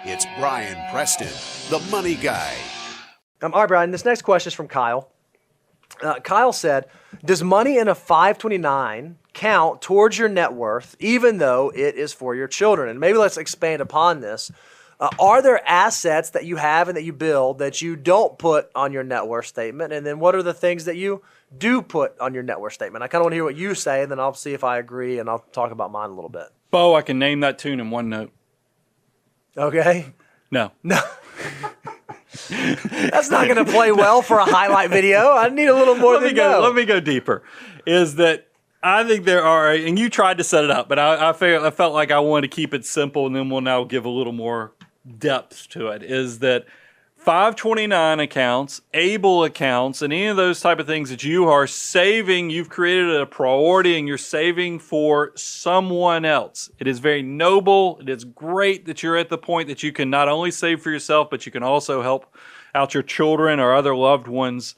It's Brian Preston, the Money Guy. All right, Brian, this next question is from Kyle. Kyle said, does money in a 529 count towards your net worth, even though it is for your children? And maybe let's expand upon this. Are there assets that you have and that you build that you don't put on your net worth statement? And then what are the things that you do put on your net worth statement? I kind of want to hear what you say, and then I'll see if I agree, and I'll talk about mine a little bit. Bo, I can name that tune in one note. Okay? No. That's not going to play well for a highlight video. I need a little more than that. Let me go deeper. Is that I think there are, and you tried to set it up, but I felt like I wanted to keep it simple, and then we'll now give a little more depth to it. Is that 529 accounts, ABLE accounts, and any of those type of things that you are saving, you've created a priority and you're saving for someone else. It is very noble. It is great that you're at the point that you can not only save for yourself, but you can also help out your children or other loved ones.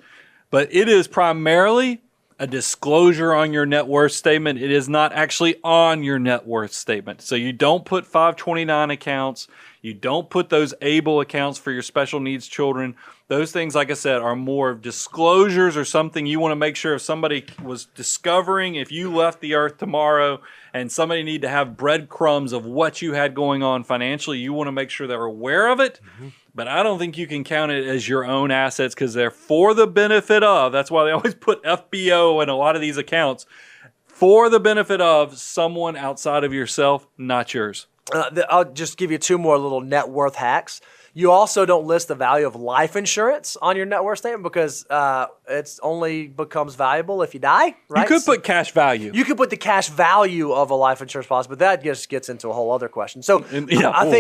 But it is primarily a disclosure on your net worth statement. It is not actually on your net worth statement. So you don't put 529 accounts. You don't put those ABLE accounts for your special needs children. Those things, like I said, are more of disclosures or something you want to make sure if somebody was discovering, if you left the earth tomorrow and somebody need to have breadcrumbs of what you had going on financially, you want to make sure they're aware of it. Mm-hmm. But I don't think you can count it as your own assets because they're for the benefit of, that's why they always put FBO in a lot of these accounts, for the benefit of someone outside of yourself, not yours. I'll just give you two more little net worth hacks. You also don't list the value of life insurance on your net worth statement because it's only becomes valuable if you die, right? You could put cash value. You could put the cash value of a life insurance policy, but that just gets into a whole other question. So I think,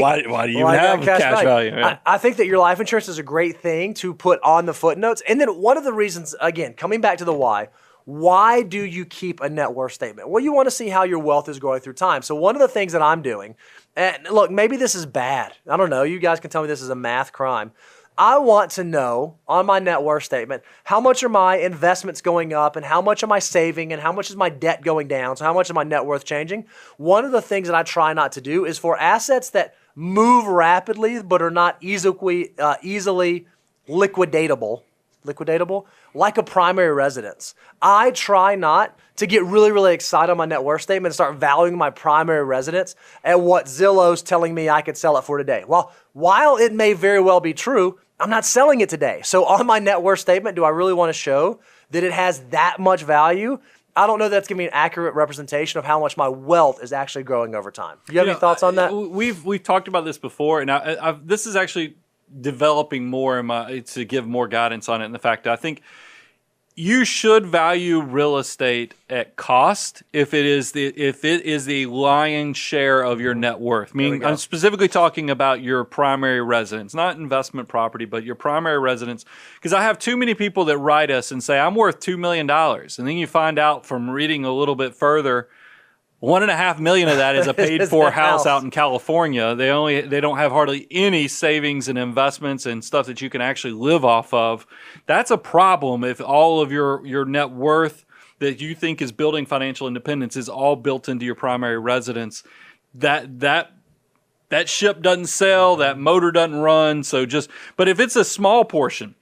why do you even have cash value? Yeah. I think that your life insurance is a great thing to put on the footnotes. And then one of the reasons, again, coming back to the why do you keep a net worth statement? Well, you want to see how your wealth is growing through time. So one of the things that I'm doing, and look, maybe this is bad. I don't know. You guys can tell me this is a math crime. I want to know on my net worth statement, how much are my investments going up and how much am I saving and how much is my debt going down? So how much is my net worth changing? One of the things that I try not to do is for assets that move rapidly but are not easily liquidatable, like a primary residence. I try not to get really, really excited on my net worth statement and start valuing my primary residence at what Zillow's telling me I could sell it for today. Well, while it may very well be true, I'm not selling it today. So on my net worth statement, do I really want to show that it has that much value? I don't know that's giving me an accurate representation of how much my wealth is actually growing over time. You have any thoughts on that? We've talked about this before, and this is actually developing more to give more guidance on it. And the fact that I think you should value real estate at cost if it is the lion's share of your net worth. Meaning, I'm specifically talking about your primary residence, not investment property, but your primary residence. Because I have too many people that write us and say, I'm worth $2 million. And then you find out from reading a little bit further, $1.5 million of that is a paid-for house out in California. They don't have hardly any savings and investments and stuff that you can actually live off of. That's a problem if all of your net worth that you think is building financial independence is all built into your primary residence. That ship doesn't sail, that motor doesn't run. But if it's a small portion,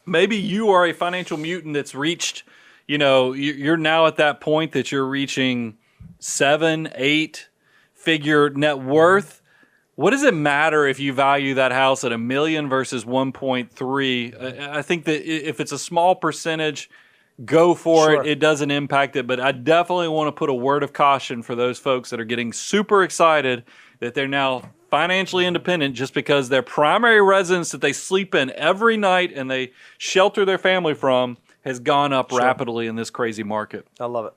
maybe you are a financial mutant that's reached, you're now at that point that you're reaching 7-8 figure net worth. What does it matter if you value that house at $1 million versus 1.3? I think that if it's a small percentage, go for it. It doesn't impact it, but I definitely want to put a word of caution for those folks that are getting super excited that they're now financially independent just because their primary residence that they sleep in every night and they shelter their family from has gone up rapidly in this crazy market. I love it.